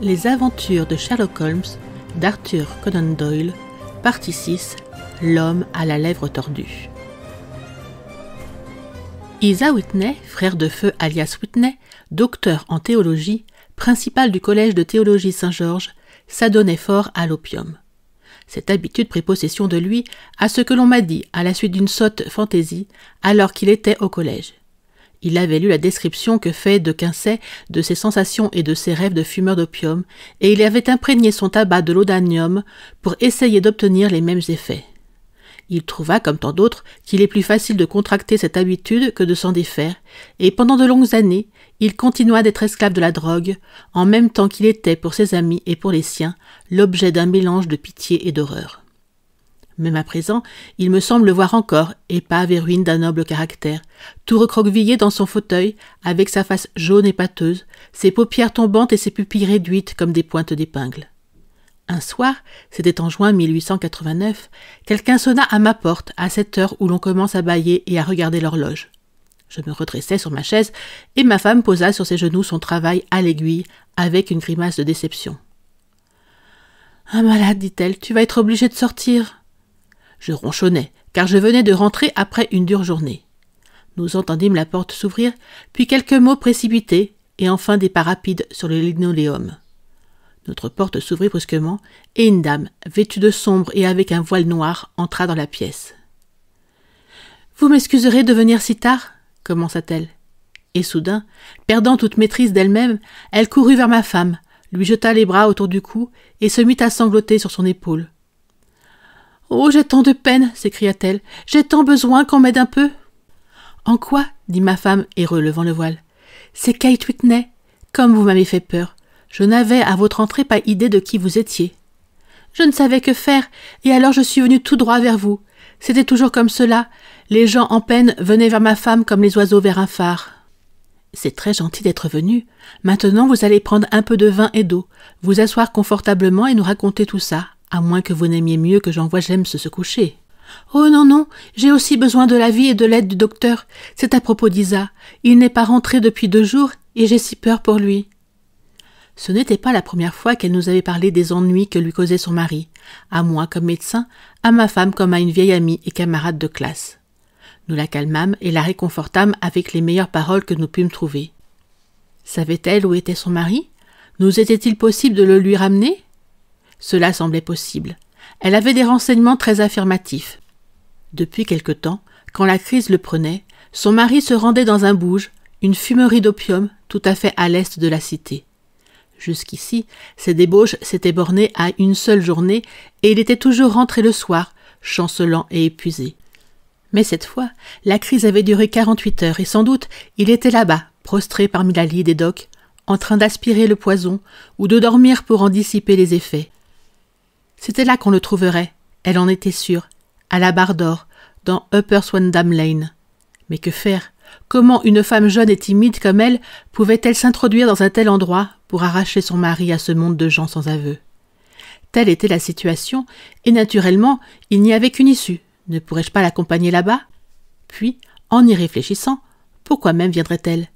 Les aventures de Sherlock Holmes d'Arthur Conan Doyle, partie 6, L'homme à la lèvre tordue. Isa Whitney, frère de feu alias Whitney, docteur en théologie, principal du collège de théologie Saint-Georges, s'adonnait fort à l'opium. Cette habitude prit possession de lui, à ce que l'on m'a dit à la suite d'une sotte fantaisie, alors qu'il était au collège. Il avait lu la description que fait de Quincey de ses sensations et de ses rêves de fumeur d'opium, et il avait imprégné son tabac de l'audanium pour essayer d'obtenir les mêmes effets. Il trouva, comme tant d'autres, qu'il est plus facile de contracter cette habitude que de s'en défaire, et pendant de longues années, il continua d'être esclave de la drogue, en même temps qu'il était, pour ses amis et pour les siens, l'objet d'un mélange de pitié et d'horreur. Même à présent, il me semble le voir encore, épave et ruine d'un noble caractère, tout recroquevillé dans son fauteuil, avec sa face jaune et pâteuse, ses paupières tombantes et ses pupilles réduites comme des pointes d'épingle. Un soir, c'était en juin 1889, quelqu'un sonna à ma porte à cette heure où l'on commence à bâiller et à regarder l'horloge. Je me redressai sur ma chaise et ma femme posa sur ses genoux son travail à l'aiguille avec une grimace de déception. « Un malade, dit-elle, tu vas être obligé de sortir. » Je ronchonnais, car je venais de rentrer après une dure journée. Nous entendîmes la porte s'ouvrir, puis quelques mots précipités, et enfin des pas rapides sur le linoléum. Notre porte s'ouvrit brusquement, et une dame, vêtue de sombre et avec un voile noir, entra dans la pièce. « Vous m'excuserez de venir si tard ?» commença-t-elle. Et soudain, perdant toute maîtrise d'elle-même, elle courut vers ma femme, lui jeta les bras autour du cou et se mit à sangloter sur son épaule. « Oh, j'ai tant de peine !» s'écria-t-elle. « J'ai tant besoin qu'on m'aide un peu !»« En quoi ?» dit ma femme et relevant le voile. « C'est Kate Whitney. Comme vous m'avez fait peur. Je n'avais à votre entrée pas idée de qui vous étiez. Je ne savais que faire, et alors je suis venue tout droit vers vous. C'était toujours comme cela. Les gens en peine venaient vers ma femme comme les oiseaux vers un phare. C'est très gentil d'être venu. Maintenant, vous allez prendre un peu de vin et d'eau, vous asseoir confortablement et nous raconter tout ça, à moins que vous n'aimiez mieux que j'envoie James se coucher. Oh non, non, j'ai aussi besoin de l'avis et de l'aide du docteur. C'est à propos d'Isa. Il n'est pas rentré depuis 2 jours, et j'ai si peur pour lui. Ce n'était pas la première fois qu'elle nous avait parlé des ennuis que lui causait son mari, à moi comme médecin, à ma femme comme à une vieille amie et camarade de classe. Nous la calmâmes et la réconfortâmes avec les meilleures paroles que nous pûmes trouver. Savait-elle où était son mari? Nous était-il possible de le lui ramener? Cela semblait possible. Elle avait des renseignements très affirmatifs. Depuis quelque temps, quand la crise le prenait, son mari se rendait dans un bouge, une fumerie d'opium tout à fait à l'est de la cité. Jusqu'ici, ses débauches s'étaient bornées à une seule journée et il était toujours rentré le soir, chancelant et épuisé. Mais cette fois, la crise avait duré 48 heures et sans doute il était là-bas, prostré parmi la lie des docks, en train d'aspirer le poison ou de dormir pour en dissiper les effets. C'était là qu'on le trouverait, elle en était sûre, à la Barre d'Or, dans Upper Swandam Lane. Mais que faire? Comment une femme jeune et timide comme elle pouvait-elle s'introduire dans un tel endroit pour arracher son mari à ce monde de gens sans aveu? Telle était la situation, et naturellement, il n'y avait qu'une issue. Ne pourrais-je pas l'accompagner là-bas? Puis, en y réfléchissant, pourquoi même viendrait-elle?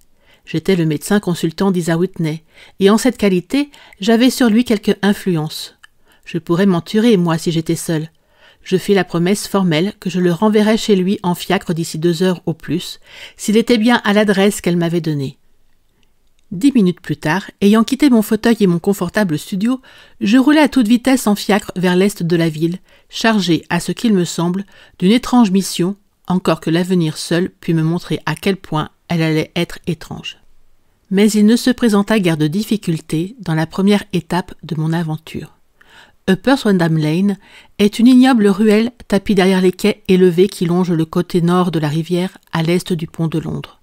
J'étais le médecin consultant d'Isa Whitney, et en cette qualité, j'avais sur lui quelque influence. Je pourrais m'en tuer, moi, si j'étais seule. Je fis la promesse formelle que je le renverrais chez lui en fiacre d'ici 2 heures au plus, s'il était bien à l'adresse qu'elle m'avait donnée. 10 minutes plus tard, ayant quitté mon fauteuil et mon confortable studio, je roulai à toute vitesse en fiacre vers l'est de la ville, chargé, à ce qu'il me semble, d'une étrange mission, encore que l'avenir seul pût me montrer à quel point elle allait être étrange. Mais il ne se présenta guère de difficulté dans la première étape de mon aventure. Upper Swandam Lane est une ignoble ruelle tapie derrière les quais élevés qui longent le côté nord de la rivière à l'est du pont de Londres.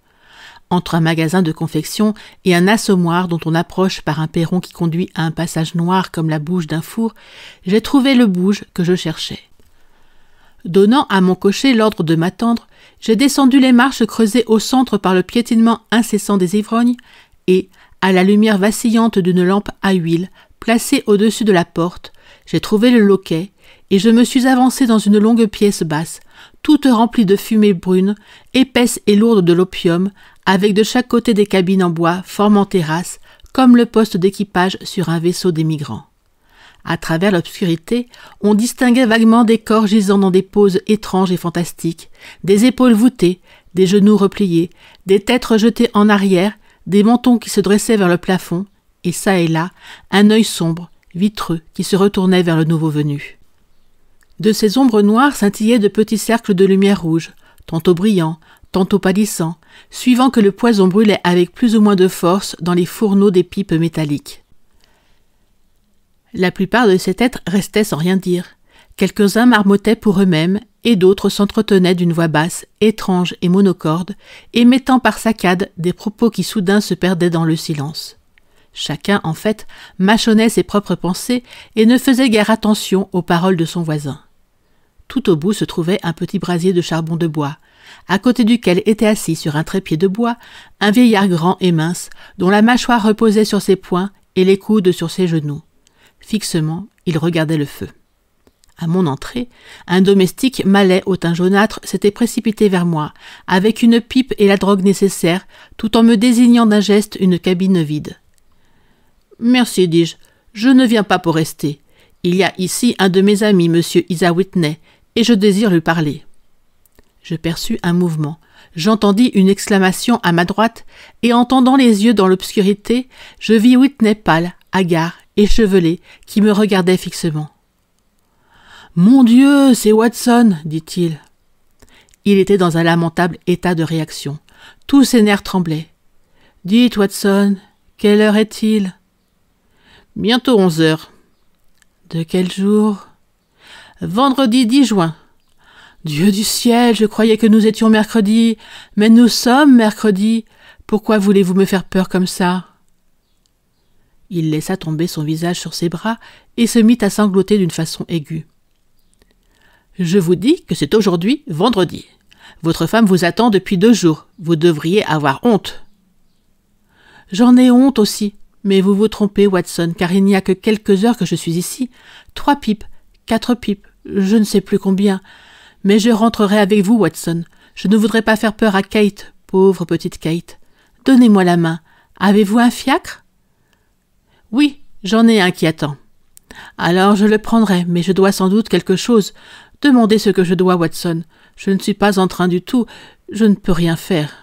Entre un magasin de confection et un assommoir dont on approche par un perron qui conduit à un passage noir comme la bouche d'un four, j'ai trouvé le bouge que je cherchais. Donnant à mon cocher l'ordre de m'attendre, j'ai descendu les marches creusées au centre par le piétinement incessant des ivrognes et, à la lumière vacillante d'une lampe à huile placée au-dessus de la porte, j'ai trouvé le loquet et je me suis avancé dans une longue pièce basse, toute remplie de fumée brune, épaisse et lourde de l'opium, avec de chaque côté des cabines en bois formant terrasse, comme le poste d'équipage sur un vaisseau d'émigrants. À travers l'obscurité, on distinguait vaguement des corps gisant dans des poses étranges et fantastiques, des épaules voûtées, des genoux repliés, des têtes rejetées en arrière, des mentons qui se dressaient vers le plafond, et çà et là, un œil sombre, vitreux, qui se retournait vers le nouveau venu. De ces ombres noires scintillaient de petits cercles de lumière rouge, tantôt brillants, tantôt pâlissants, suivant que le poison brûlait avec plus ou moins de force dans les fourneaux des pipes métalliques. La plupart de ces êtres restaient sans rien dire. Quelques-uns marmottaient pour eux-mêmes, et d'autres s'entretenaient d'une voix basse, étrange et monocorde, émettant par saccades des propos qui soudain se perdaient dans le silence. Chacun, en fait, mâchonnait ses propres pensées et ne faisait guère attention aux paroles de son voisin. Tout au bout se trouvait un petit brasier de charbon de bois, à côté duquel était assis sur un trépied de bois un vieillard grand et mince, dont la mâchoire reposait sur ses poings et les coudes sur ses genoux. Fixement, il regardait le feu. À mon entrée, un domestique malais au teint jaunâtre s'était précipité vers moi, avec une pipe et la drogue nécessaire, tout en me désignant d'un geste une cabine vide. « Merci, dis-je, je ne viens pas pour rester. Il y a ici un de mes amis, monsieur Isa Whitney, et je désire lui parler. » Je perçus un mouvement. J'entendis une exclamation à ma droite, et en tendant les yeux dans l'obscurité, je vis Whitney pâle, hagard, échevelé, qui me regardait fixement. « Mon Dieu, c'est Watson, dit-il. Il était dans un lamentable état de réaction. Tous ses nerfs tremblaient. « Dites, Watson, quelle heure est-il » ? « Bientôt 11 heures. »« De quel jour ?»« Vendredi 10 juin. »« Dieu du ciel, je croyais que nous étions mercredi, mais nous sommes mercredi. Pourquoi voulez-vous me faire peur comme ça ?» Il laissa tomber son visage sur ses bras et se mit à sangloter d'une façon aiguë. « Je vous dis que c'est aujourd'hui, vendredi. Votre femme vous attend depuis 2 jours. Vous devriez avoir honte. »« J'en ai honte aussi. Mais vous vous trompez, Watson, car il n'y a que quelques heures que je suis ici. 3 pipes, 4 pipes, je ne sais plus combien. Mais je rentrerai avec vous, Watson. Je ne voudrais pas faire peur à Kate, pauvre petite Kate. Donnez-moi la main. Avez-vous un fiacre ? » ?»« Oui, j'en ai un qui attend. »« Alors je le prendrai, mais je dois sans doute quelque chose. Demandez ce que je dois, Watson. Je ne suis pas en train du tout. Je ne peux rien faire. »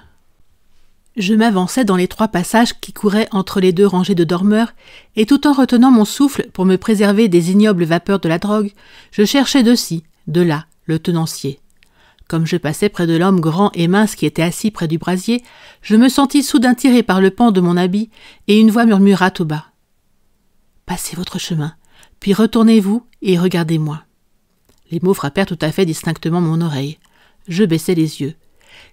Je m'avançai dans les 3 passages qui couraient entre les 2 rangées de dormeurs, et tout en retenant mon souffle pour me préserver des ignobles vapeurs de la drogue, je cherchais de ci, de là, le tenancier. Comme je passais près de l'homme grand et mince qui était assis près du brasier, je me sentis soudain tiré par le pan de mon habit, et une voix murmura tout bas. « Passez votre chemin, puis retournez-vous et regardez-moi. » Les mots frappèrent tout à fait distinctement mon oreille. Je baissai les yeux.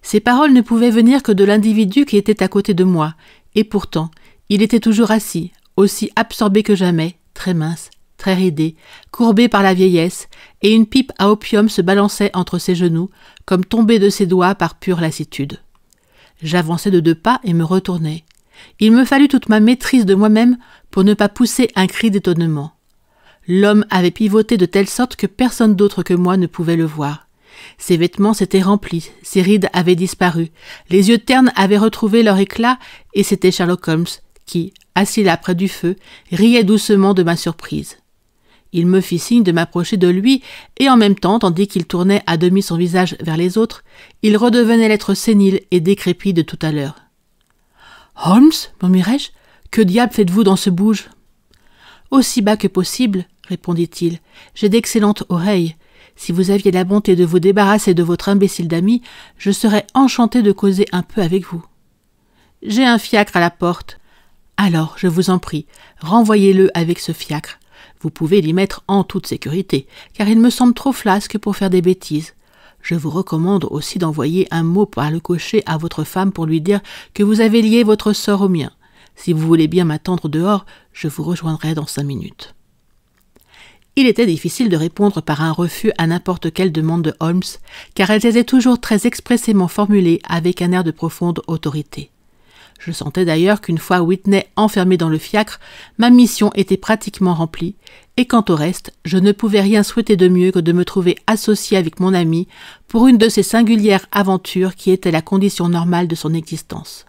Ces paroles ne pouvaient venir que de l'individu qui était à côté de moi, et pourtant, il était toujours assis, aussi absorbé que jamais, très mince, très ridé, courbé par la vieillesse, et une pipe à opium se balançait entre ses genoux, comme tombée de ses doigts par pure lassitude. J'avançai de 2 pas et me retournai. Il me fallut toute ma maîtrise de moi-même pour ne pas pousser un cri d'étonnement. L'homme avait pivoté de telle sorte que personne d'autre que moi ne pouvait le voir. Ses vêtements s'étaient remplis, ses rides avaient disparu, les yeux ternes avaient retrouvé leur éclat, et c'était Sherlock Holmes qui, assis là près du feu, riait doucement de ma surprise. Il me fit signe de m'approcher de lui, et en même temps, tandis qu'il tournait à demi son visage vers les autres, il redevenait l'être sénile et décrépit de tout à l'heure. « Holmes, murmurai-je, que diable faites-vous dans ce bouge ?»« Aussi bas que possible, répondit-il, j'ai d'excellentes oreilles. Si vous aviez la bonté de vous débarrasser de votre imbécile d'ami, je serais enchanté de causer un peu avec vous. J'ai un fiacre à la porte. Alors, je vous en prie, renvoyez-le avec ce fiacre. Vous pouvez l'y mettre en toute sécurité, car il me semble trop flasque pour faire des bêtises. Je vous recommande aussi d'envoyer un mot par le cocher à votre femme pour lui dire que vous avez lié votre sort au mien. Si vous voulez bien m'attendre dehors, je vous rejoindrai dans 5 minutes. Il était difficile de répondre par un refus à n'importe quelle demande de Holmes, car elles étaient toujours très expressément formulées avec un air de profonde autorité. Je sentais d'ailleurs qu'une fois Whitney enfermé dans le fiacre, ma mission était pratiquement remplie, et quant au reste, je ne pouvais rien souhaiter de mieux que de me trouver associé avec mon ami pour une de ces singulières aventures qui étaient la condition normale de son existence.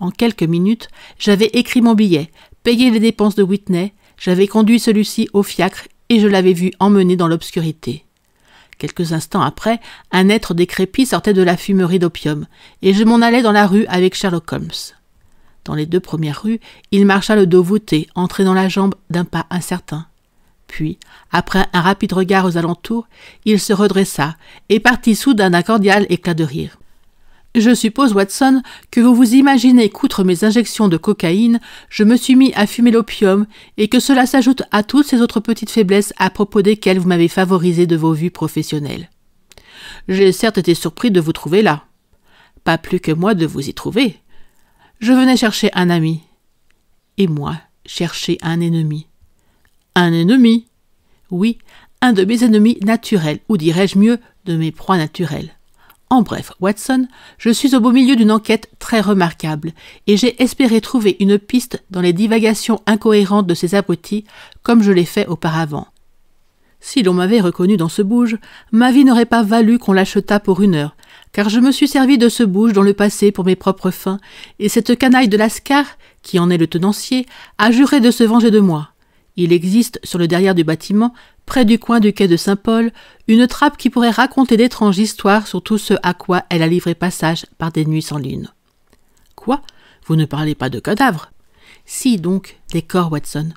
En quelques minutes, j'avais écrit mon billet, payé les dépenses de Whitney, j'avais conduit celui-ci au fiacre et je l'avais vu emmener dans l'obscurité. Quelques instants après, un être décrépit sortait de la fumerie d'opium, et je m'en allais dans la rue avec Sherlock Holmes. Dans les 2 premières rues, il marcha le dos voûté, entraînant la jambe d'un pas incertain. Puis, après un rapide regard aux alentours, il se redressa et partit soudain d'un cordial éclat de rire. « Je suppose, Watson, que vous vous imaginez qu'outre mes injections de cocaïne, je me suis mis à fumer l'opium et que cela s'ajoute à toutes ces autres petites faiblesses à propos desquelles vous m'avez favorisé de vos vues professionnelles. J'ai certes été surpris de vous trouver là. Pas plus que moi de vous y trouver. Je venais chercher un ami. Et moi, chercher un ennemi. Un ennemi? Oui, un de mes ennemis naturels, ou dirais-je mieux, de mes proies naturelles. En bref, Watson, je suis au beau milieu d'une enquête très remarquable, et j'ai espéré trouver une piste dans les divagations incohérentes de ces abrutis, comme je l'ai fait auparavant. Si l'on m'avait reconnu dans ce bouge, ma vie n'aurait pas valu qu'on l'achetât pour 1 heure, car je me suis servi de ce bouge dans le passé pour mes propres fins, et cette canaille de Lascar, qui en est le tenancier, a juré de se venger de moi. Il existe, sur le derrière du bâtiment, près du coin du quai de Saint-Paul, une trappe qui pourrait raconter d'étranges histoires sur tout ce à quoi elle a livré passage par des nuits sans lune. Quoi? Vous ne parlez pas de cadavres? Si donc, des corps, Watson.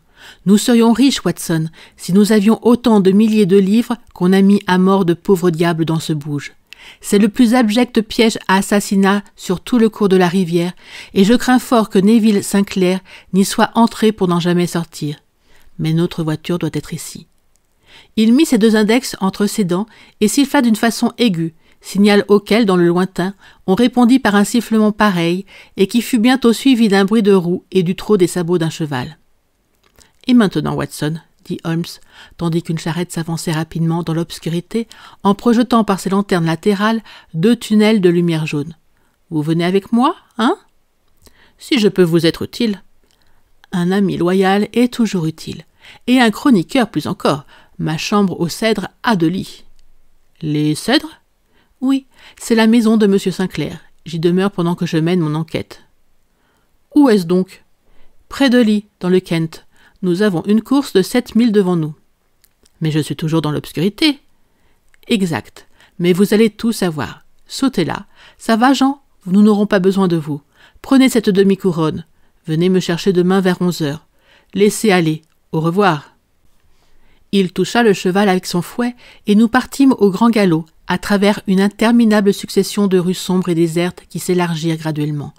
Nous serions riches, Watson, si nous avions autant de milliers de livres qu'on a mis à mort de pauvres diables dans ce bouge. C'est le plus abject piège à assassinat sur tout le cours de la rivière, et je crains fort que Neville Sinclair n'y soit entré pour n'en jamais sortir. Mais notre voiture doit être ici. Il mit ses 2 index entre ses dents et siffla d'une façon aiguë, signal auquel, dans le lointain, on répondit par un sifflement pareil et qui fut bientôt suivi d'un bruit de roues et du trot des sabots d'un cheval. « Et maintenant, Watson, » dit Holmes, tandis qu'une charrette s'avançait rapidement dans l'obscurité en projetant par ses lanternes latérales 2 tunnels de lumière jaune. « Vous venez avec moi, hein? Si je peux vous être utile. » Un ami loyal est toujours utile. Et un chroniqueur plus encore. Ma chambre aux cèdres a 2 lits. Les cèdres? Oui, c'est la maison de M. Sinclair. J'y demeure pendant que je mène mon enquête. Où est-ce donc? Près de Lee, dans le Kent. Nous avons une course de 7 milles devant nous. Mais je suis toujours dans l'obscurité. Exact. Mais vous allez tout savoir. Sautez là. Ça va, Jean? Nous n'aurons pas besoin de vous. Prenez cette demi-couronne. Venez me chercher demain vers 11 heures. Laissez aller. Au revoir. Il toucha le cheval avec son fouet et nous partîmes au grand galop, à travers une interminable succession de rues sombres et désertes qui s'élargirent graduellement.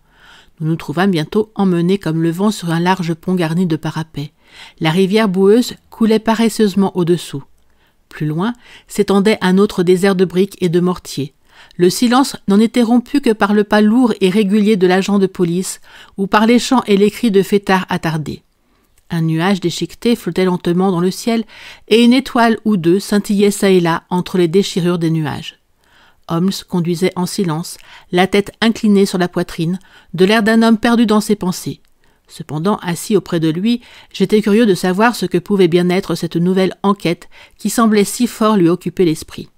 Nous nous trouvâmes bientôt emmenés comme le vent sur un large pont garni de parapets. La rivière boueuse coulait paresseusement au-dessous. Plus loin s'étendait un autre désert de briques et de mortiers. Le silence n'en était rompu que par le pas lourd et régulier de l'agent de police ou par les chants et les cris de fêtards attardés. Un nuage déchiqueté flottait lentement dans le ciel et une étoile ou 2 scintillait çà et là entre les déchirures des nuages. Holmes conduisait en silence, la tête inclinée sur la poitrine, de l'air d'un homme perdu dans ses pensées. Cependant, assis auprès de lui, j'étais curieux de savoir ce que pouvait bien être cette nouvelle enquête qui semblait si fort lui occuper l'esprit.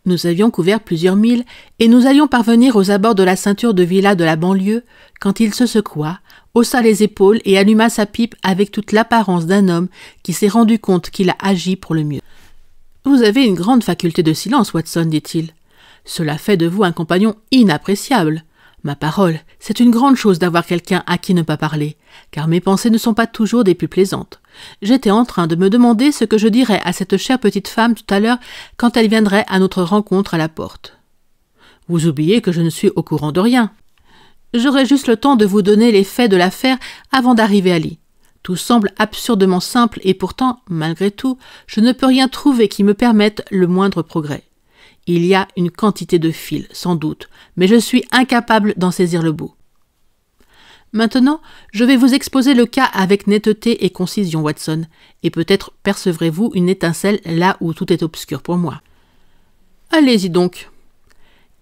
Nous avions couvert plusieurs milles et nous allions parvenir aux abords de la ceinture de villas de la banlieue quand il se secoua, haussa les épaules et alluma sa pipe avec toute l'apparence d'un homme qui s'est rendu compte qu'il a agi pour le mieux. « Vous avez une grande faculté de silence, Watson, dit-il. Cela fait de vous un compagnon inappréciable. Ma parole, c'est une grande chose d'avoir quelqu'un à qui ne pas parler, car mes pensées ne sont pas toujours des plus plaisantes. J'étais en train de me demander ce que je dirais à cette chère petite femme tout à l'heure quand elle viendrait à notre rencontre à la porte. Vous oubliez que je ne suis au courant de rien. J'aurai juste le temps de vous donner les faits de l'affaire avant d'arriver à Lee. Tout semble absurdement simple et pourtant, malgré tout, je ne peux rien trouver qui me permette le moindre progrès. Il y a une quantité de fils, sans doute, mais je suis incapable d'en saisir le bout. Maintenant, je vais vous exposer le cas avec netteté et concision, Watson, et peut-être percevrez-vous une étincelle là où tout est obscur pour moi. Allez-y donc.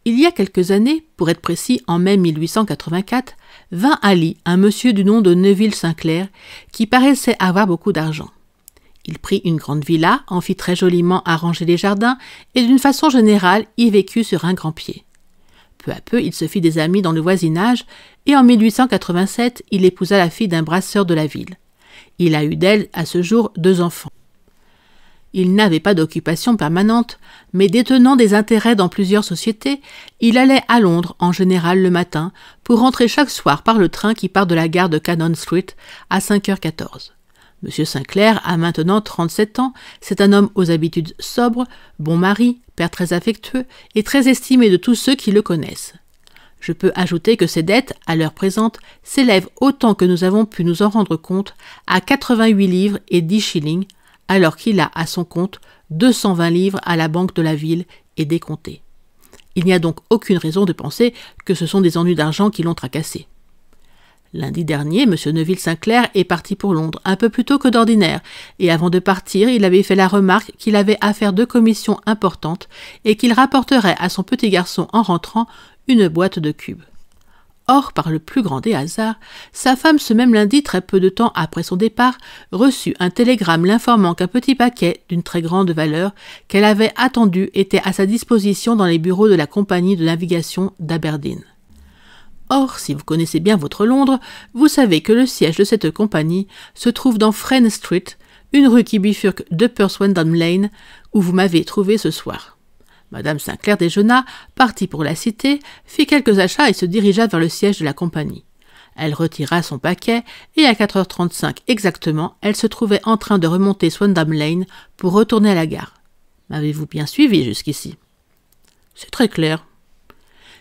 Il y a quelques années, pour être précis en mai 1884, vint à Lee un monsieur du nom de Neville Sinclair qui paraissait avoir beaucoup d'argent. Il prit une grande villa, en fit très joliment arranger les jardins et d'une façon générale y vécut sur un grand pied. Peu à peu, il se fit des amis dans le voisinage et en 1887, il épousa la fille d'un brasseur de la ville. Il a eu d'elle, à ce jour, 2 enfants. Il n'avait pas d'occupation permanente, mais détenant des intérêts dans plusieurs sociétés, il allait à Londres, en général le matin, pour rentrer chaque soir par le train qui part de la gare de Cannon Street à 5h14. M. Sinclair a maintenant 37 ans, c'est un homme aux habitudes sobres, bon mari, père très affectueux et très estimé de tous ceux qui le connaissent. Je peux ajouter que ses dettes, à l'heure présente, s'élèvent autant que nous avons pu nous en rendre compte à 88 livres et 10 shillings, alors qu'il a à son compte 220 livres à la banque de la ville et décomptés. Il n'y a donc aucune raison de penser que ce sont des ennuis d'argent qui l'ont tracassé. Lundi dernier, M. Neville Sinclair est parti pour Londres un peu plus tôt que d'ordinaire, et avant de partir, il avait fait la remarque qu'il avait à faire 2 commissions importantes et qu'il rapporterait à son petit garçon en rentrant une boîte de cubes. Or, par le plus grand des hasards, sa femme ce même lundi, très peu de temps après son départ, reçut un télégramme l'informant qu'un petit paquet d'une très grande valeur qu'elle avait attendu était à sa disposition dans les bureaux de la compagnie de navigation d'Aberdeen. Or, si vous connaissez bien votre Londres, vous savez que le siège de cette compagnie se trouve dans Fren Street, une rue qui bifurque d'Upper Swindon Lane, où vous m'avez trouvé ce soir. Madame Sinclair déjeuna, partit pour la cité, fit quelques achats et se dirigea vers le siège de la compagnie. Elle retira son paquet et à 4h35 exactement, elle se trouvait en train de remonter Swindon Lane pour retourner à la gare. M'avez-vous bien suivi jusqu'ici? C'est très clair.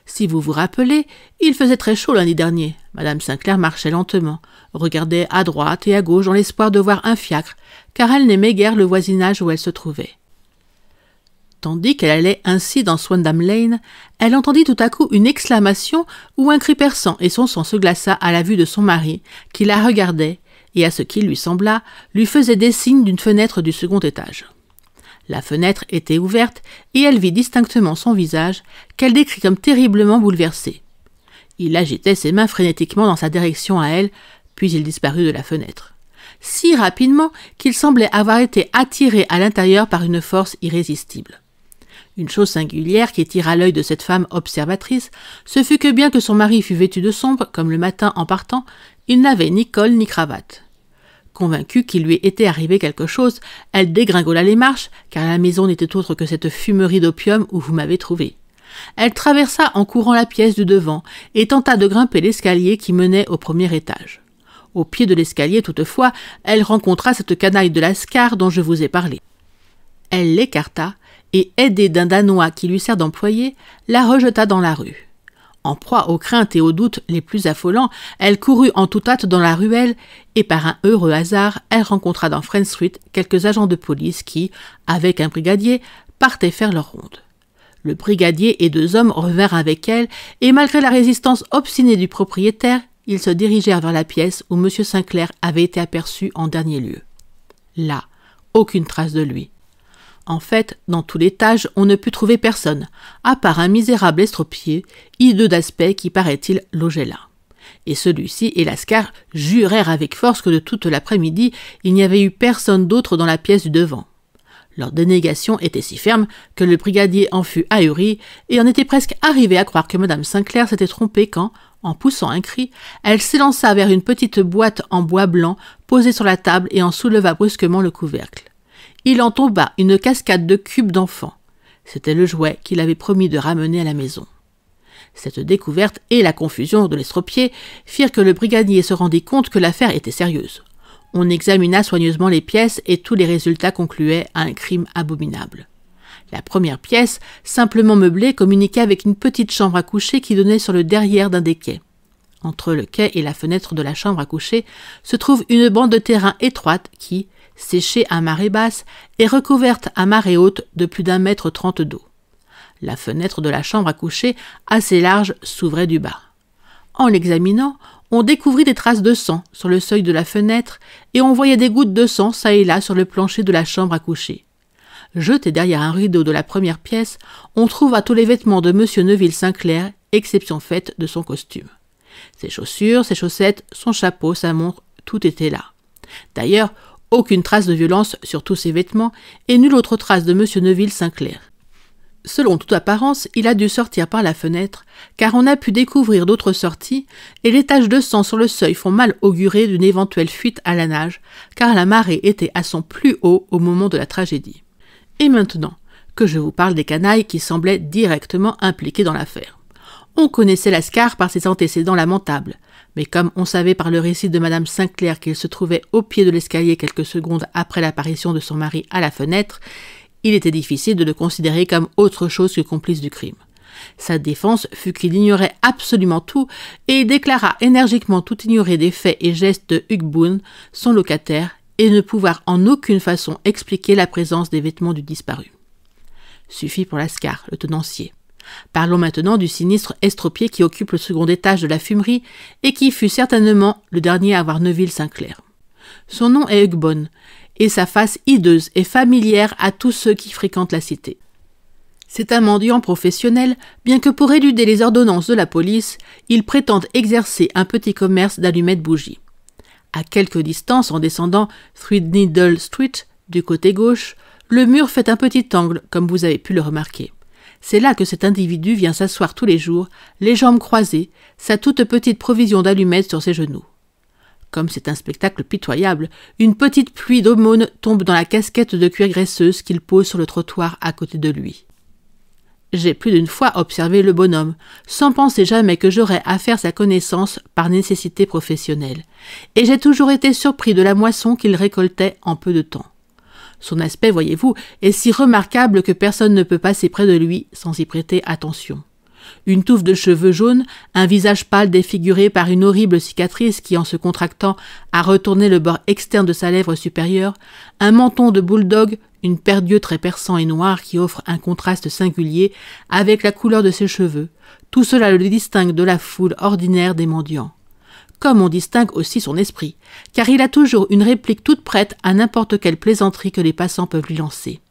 Si vous vous rappelez, il faisait très chaud lundi dernier. Madame Sinclair marchait lentement, regardait à droite et à gauche dans l'espoir de voir un fiacre, car elle n'aimait guère le voisinage où elle se trouvait. Tandis qu'elle allait ainsi dans Swindon Lane, elle entendit tout à coup une exclamation ou un cri perçant et son sang se glaça à la vue de son mari, qui la regardait et, à ce qu'il lui sembla, lui faisait des signes d'une fenêtre du second étage. La fenêtre était ouverte et elle vit distinctement son visage, qu'elle décrit comme terriblement bouleversé. Il agitait ses mains frénétiquement dans sa direction à elle, puis il disparut de la fenêtre. Si rapidement qu'il semblait avoir été attiré à l'intérieur par une force irrésistible. Une chose singulière qui tira l'œil de cette femme observatrice, ce fut que bien que son mari fût vêtu de sombre, comme le matin en partant, il n'avait ni col ni cravate. Convaincue qu'il lui était arrivé quelque chose, elle dégringola les marches, car la maison n'était autre que cette fumerie d'opium où vous m'avez trouvé. Elle traversa en courant la pièce du devant et tenta de grimper l'escalier qui menait au premier étage. Au pied de l'escalier, toutefois, elle rencontra cette canaille de Lascar dont je vous ai parlé. Elle l'écarta et, aidée d'un Danois qui lui sert d'employé, la rejeta dans la rue. En proie aux craintes et aux doutes les plus affolants, elle courut en toute hâte dans la ruelle et par un heureux hasard, elle rencontra dans Fren Street quelques agents de police qui, avec un brigadier, partaient faire leur ronde. Le brigadier et 2 hommes revinrent avec elle et malgré la résistance obstinée du propriétaire, ils se dirigèrent vers la pièce où M. Sinclair avait été aperçu en dernier lieu. Là, aucune trace de lui. En fait, dans tout l'étage, on ne put trouver personne, à part un misérable estropié, hideux d'aspect qui, paraît-il, logeait là. Et celui-ci et Lascar jurèrent avec force que de toute l'après-midi, il n'y avait eu personne d'autre dans la pièce du devant. Leur dénégation était si ferme que le brigadier en fut ahuri et en était presque arrivé à croire que Madame Sinclair s'était trompée quand, en poussant un cri, elle s'élança vers une petite boîte en bois blanc posée sur la table et en souleva brusquement le couvercle. Il en tomba une cascade de cubes d'enfants. C'était le jouet qu'il avait promis de ramener à la maison. Cette découverte et la confusion de l'estropié firent que le brigadier se rendit compte que l'affaire était sérieuse. On examina soigneusement les pièces et tous les résultats concluaient à un crime abominable. La première pièce, simplement meublée, communiquait avec une petite chambre à coucher qui donnait sur le derrière d'un des quais. Entre le quai et la fenêtre de la chambre à coucher se trouve une bande de terrain étroite qui, séchée à marée basse, est recouverte à marée haute de plus d'1,30 m d'eau. La fenêtre de la chambre à coucher, assez large, s'ouvrait du bas. En l'examinant, on découvrit des traces de sang sur le seuil de la fenêtre et on voyait des gouttes de sang çà et là sur le plancher de la chambre à coucher. Jeté derrière un rideau de la première pièce, on trouva tous les vêtements de M. Neville Sinclair, exception faite de son costume. Ses chaussures, ses chaussettes, son chapeau, sa montre, tout était là. D'ailleurs, aucune trace de violence sur tous ses vêtements et nulle autre trace de M. Neville Sinclair. Selon toute apparence, il a dû sortir par la fenêtre, car on a pu découvrir d'autres sorties, et les taches de sang sur le seuil font mal augurer d'une éventuelle fuite à la nage, car la marée était à son plus haut au moment de la tragédie. Et maintenant, que je vous parle des canailles qui semblaient directement impliqués dans l'affaire. On connaissait Lascar par ses antécédents lamentables, mais comme on savait par le récit de Madame Sinclair qu'il se trouvait au pied de l'escalier quelques secondes après l'apparition de son mari à la fenêtre, il était difficile de le considérer comme autre chose que complice du crime. Sa défense fut qu'il ignorait absolument tout et il déclara énergiquement tout ignorer des faits et gestes de Hugh Boone, son locataire, et ne pouvoir en aucune façon expliquer la présence des vêtements du disparu. Suffit pour Lascar, le tenancier. Parlons maintenant du sinistre estropié qui occupe le second étage de la fumerie et qui fut certainement le dernier à voir Neville Sinclair. Son nom est Hugh Boone, et sa face hideuse et familière à tous ceux qui fréquentent la cité. C'est un mendiant professionnel, bien que pour éluder les ordonnances de la police, il prétende exercer un petit commerce d'allumettes bougies. À quelque distance, en descendant Threadneedle Street, du côté gauche, le mur fait un petit angle, comme vous avez pu le remarquer. C'est là que cet individu vient s'asseoir tous les jours, les jambes croisées, sa toute petite provision d'allumettes sur ses genoux. Comme c'est un spectacle pitoyable, une petite pluie d'aumônes tombe dans la casquette de cuir graisseuse qu'il pose sur le trottoir à côté de lui. J'ai plus d'une fois observé le bonhomme, sans penser jamais que j'aurais à faire sa connaissance par nécessité professionnelle, et j'ai toujours été surpris de la moisson qu'il récoltait en peu de temps. Son aspect, voyez-vous, est si remarquable que personne ne peut passer près de lui sans y prêter attention. Une touffe de cheveux jaunes, un visage pâle défiguré par une horrible cicatrice qui, en se contractant, a retourné le bord externe de sa lèvre supérieure, un menton de bulldog, une paire d'yeux très perçants et noirs qui offrent un contraste singulier avec la couleur de ses cheveux. Tout cela le distingue de la foule ordinaire des mendiants. Comme on distingue aussi son esprit, car il a toujours une réplique toute prête à n'importe quelle plaisanterie que les passants peuvent lui lancer.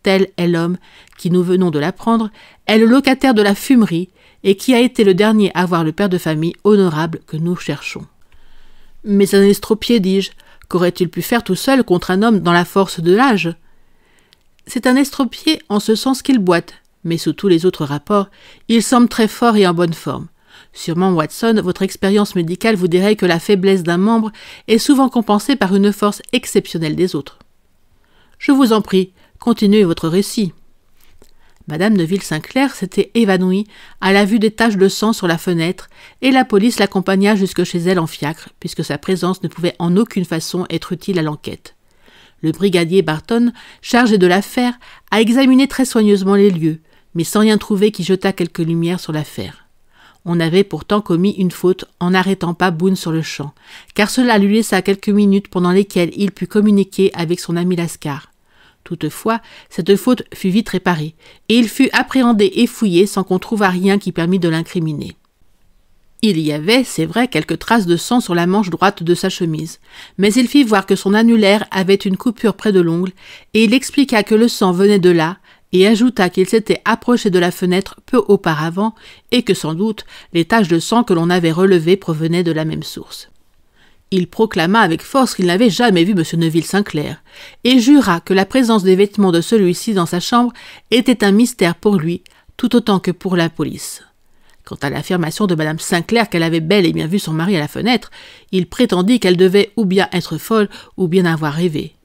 Tel est l'homme qui, nous venons de l'apprendre, est le locataire de la fumerie et qui a été le dernier à voir le père de famille honorable que nous cherchons. Mais un estropié, dis-je, qu'aurait-il pu faire tout seul contre un homme dans la force de l'âge? C'est un estropié en ce sens qu'il boite, mais sous tous les autres rapports, il semble très fort et en bonne forme. Sûrement, Watson, votre expérience médicale vous dirait que la faiblesse d'un membre est souvent compensée par une force exceptionnelle des autres. Je vous en prie, continuez votre récit. Madame Neville Sinclair s'était évanouie à la vue des taches de sang sur la fenêtre et la police l'accompagna jusque chez elle en fiacre, puisque sa présence ne pouvait en aucune façon être utile à l'enquête. Le brigadier Barton, chargé de l'affaire, a examiné très soigneusement les lieux, mais sans rien trouver qui jetât quelque lumière sur l'affaire. On avait pourtant commis une faute en n'arrêtant pas Boone sur le champ, car cela lui laissa quelques minutes pendant lesquelles il put communiquer avec son ami Lascar. Toutefois, cette faute fut vite réparée, et il fut appréhendé et fouillé sans qu'on trouvât rien qui permît de l'incriminer. Il y avait, c'est vrai, quelques traces de sang sur la manche droite de sa chemise, mais il fit voir que son annulaire avait une coupure près de l'ongle, et il expliqua que le sang venait de là, et ajouta qu'il s'était approché de la fenêtre peu auparavant, et que sans doute les taches de sang que l'on avait relevées provenaient de la même source. Il proclama avec force qu'il n'avait jamais vu M. Neville Sinclair, et jura que la présence des vêtements de celui-ci dans sa chambre était un mystère pour lui, tout autant que pour la police. Quant à l'affirmation de Mme Sinclair qu'elle avait bel et bien vu son mari à la fenêtre, il prétendit qu'elle devait ou bien être folle ou bien avoir rêvé.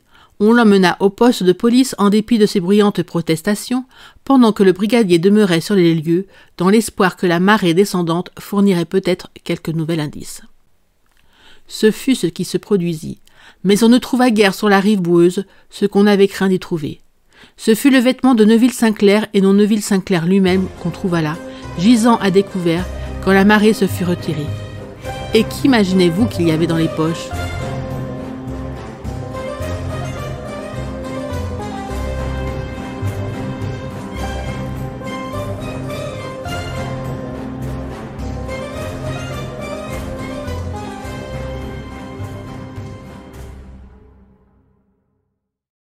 On l'emmena au poste de police en dépit de ses bruyantes protestations, pendant que le brigadier demeurait sur les lieux, dans l'espoir que la marée descendante fournirait peut-être quelque nouvel indice. Ce fut ce qui se produisit, mais on ne trouva guère sur la rive boueuse ce qu'on avait craint d'y trouver. Ce fut le vêtement de Neville Sinclair et non Neville Sinclair lui-même qu'on trouva là, gisant à découvert, quand la marée se fut retirée. Et qu'imaginez-vous qu'il y avait dans les poches ?